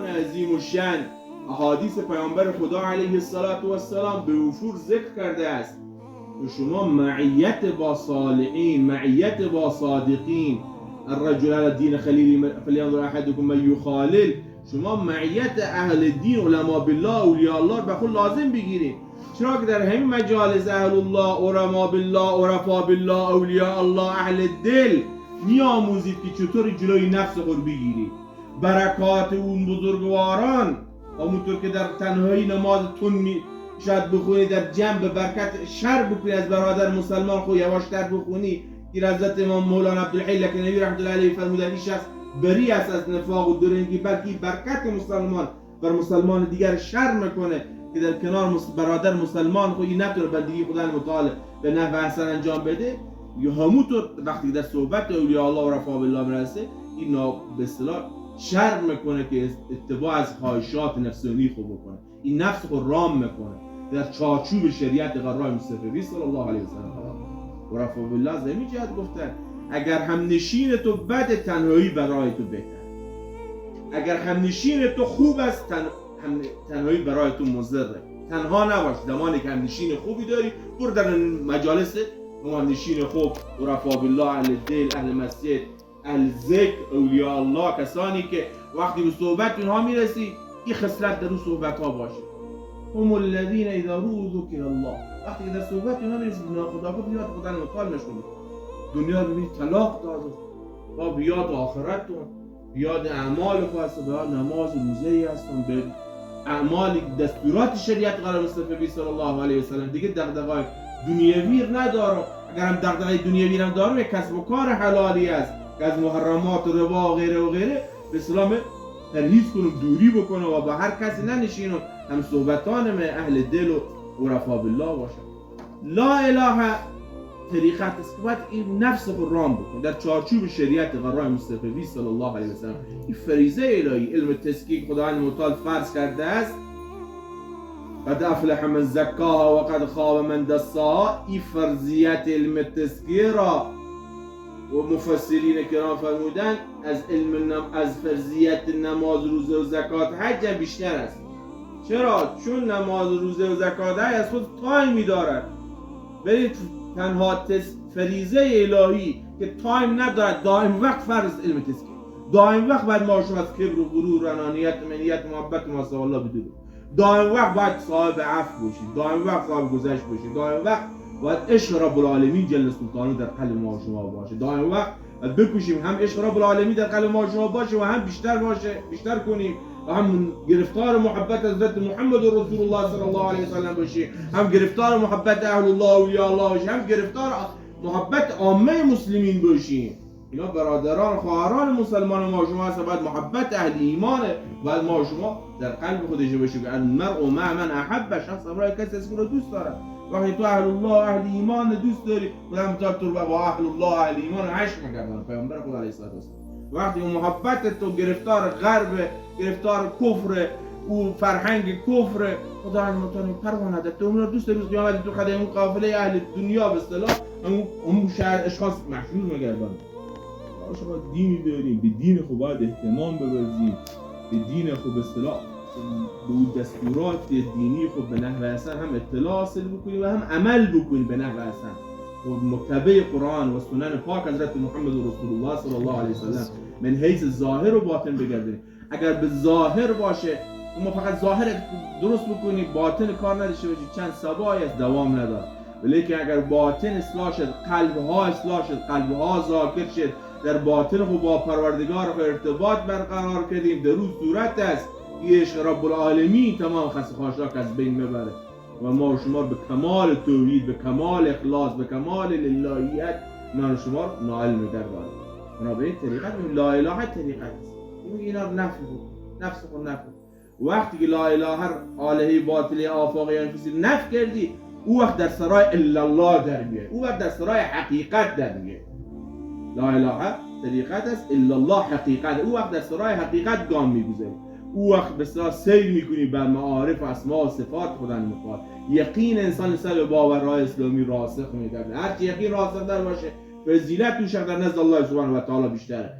قرآن عظیم و شن احادیث پیامبر خدا علیه السلام به وفور ذکر کرده است که شما معیت با صالحین، معیت با صادقین، الرجل علی دین خلیل فلینظر احدکم من یخالل، شما معیت اهل دین، علما بالله، اولیاء الله به خود لازم بگیرید. چرا که در همین مجالس اهل الله، علما بالله، عرفا بالله، اولیاء الله، اهل دل میآموزید که چطور جلوی نفس خود بگیرید. برکات اون بزرگواران، همونطور که در تنهایی نمازتون شاید بخونی، در جمع به برکت شر بکنی از برادر مسلمان خود یواشتر بخونی. که حضرت امام مولانا عبدالحی لکنوی رحمت الله علیه فرمودن این شخص بری است از نفاق و درنگی، بلکه برکت مسلمان بر مسلمان دیگر شر میکنه که در کنار برادر مسلمان خود نتونه بندگی خدا متعال به نحو احسن انجام بده. یا همونطور وقتی در صحبت اولیاء الله و رفاع بالله میرسه، این به اصطلاح شر میکنه که اتباع از خواهشات نفسانی خود بکنه، این نفس خود رام میکنه در چارچوب شریعت قرار مصطفی صلی الله علیه و سلم و رفاع بالله. زمین جهت گفتن اگر همنشین تو بد، تنهایی برای تو بهتر. اگر همنشین تو خوب است، تنهایی برای تو مضره. تنها نباش، زمانی که همنشین خوبی داری برو در مجالس همنشین خوب، عرفا بالله، اهل دل، اهل مسجد، اهل ذکر، اولیاء الله، کسانی که وقتی به صحبت اونها میرسی این خصلت در اون صحبت ها باشه. هم الذین اذا رؤوا ذکر الله، وقتی که در صحبت اونها میرسی خدا بیاد مطال نشون، دنیا رو طلاق داد، با بیاد آخرتون، بیاد اعمال خاصه، بیاد نماز روزه هستن، به اعمال دستورات شریعت قرار مصطفی صلی الله علیه و سلم، دیگه دغدغه‌های دنیوی نداره. اگر هم دغدغه دنیوی هم داره، یک کسب و کار حلالی است که از محرمات و ربا و غیره و غیره به اسلام پرهیز کنم، دوری بکنه و با هر کسی ننشینم، هم صحبتان اهل دل و عرفا بالله باشه. لا اله طریقت است که باید این نفس خود رام بکن در چارچوب شریعت قرار مصطفی صلی الله علیه و سلم. این فریضه الهی، علم تزکیه خداوند متعال فرض کرده است. قد افلح من زکاها و قد خواب من دساها. این فرضیت علم تزکیه را و مفسرین کرام فرمودن از فرضیت نماز، روزه و زکات حج بیشتر است. چرا؟ چون نماز، روزه و زکات حج از خود تایمی دارد. برید تنها فریضه الهی که تایم ندارد، دائم وقت فرض علم تزکیه، دائم وقت باید ما شما از کبر و غرور، انانیت، منیت، محبت و ماسوا الله بدونید. دائم وقت باید صاحب عفو باشید، دائم وقت صاحب گذشت باشید، دائم وقت باید عشق رب العالمین جل سلطانه در قلب ما شما باشه، دائم وقت باید بکوشیم هم عشق رب العالمین در قلب ما شما باشه و هم بیشتر باشه، بیشتر کنیم و هم گرفتار محبت حضرت محمد رسول الله صلی الله علیه و سلم باشیم، هم گرفتار محبت اهل الله و اولیاء الله باشیم، هم گرفتار محبت عامه مسلمین باشیم. اینا برادران خواهران مسلمان ما شما هست، باید محبت اهل ایمانه، باید ما شما در قلب خودش باشه که المرء مع من احب، شخص برای کسی است که رو دوست داره. وقتی تو اهل الله اهل ایمان دوست داری، خدا متعال تو با اهل الله اهل ایمان عشق می‌کنن پیامبر خدا علیه الصلاه و السلام. وقتی اون محبت تو گرفتار غرب، گرفتار کفر و فرهنگ کفر، خدا متعال پروانه ده تو اون رو دوست داری، قیامت تو خدای اون قافله اهل دنیا به اصطلاح اون شهر اشخاص محشور می‌گردن. شما دینی داریم، به دین خود باید اهتمام بورزیم، به دین خود به اصطلاح به دستورات دینی خود به نحو احسن هم اطلاع حاصل بکنیم و هم عمل بکنیم به نحو احسن و متبع قرآن و سنن پاک حضرت محمد رسول الله صلی الله علیه و سلم من حیث ظاهر و باطن بگردیم. اگر به ظاهر باشه ما فقط ظاهر درست بکنیم، باطن کار نداشته باشیم، چند سبایی از دوام نداره. ولی اگر باطن اصلاح شد، قلبها اصلاح شد، قلبها ذاکر شد، در باطن خود با پروردگار ارتباط برقرار کردیم، در اون صورت است عشق رب العالمین تمام خصخاشات از بین میبره و ما و شما به کمال توحید، به کمال اخلاص، به کمال للهیت ما و شما نائل میگردانه. بنابراین طریقت لا اله طریقت است. اینا رو نفی بود، نفس خود نفی. وقتی که لا اله هر آلهه باطلی آفاقی انفسی نفی کردی، او وقت در سرای الا الله در میاد، او وقت در سرای حقیقت در میاد. لا اله طریقت است، الا الله حقیقت، او وقت در سرای حقیقت گام میگذاری، او وقت بسیار سیر میکنی بر معارف اسما و صفات خدا متعال. یقین انسان سر باورهای اسلامی راسخ میگرده، هرچی یقین راسخ در باشه فضیلت توش در نزد الله سبحانه و تعالی بیشتره.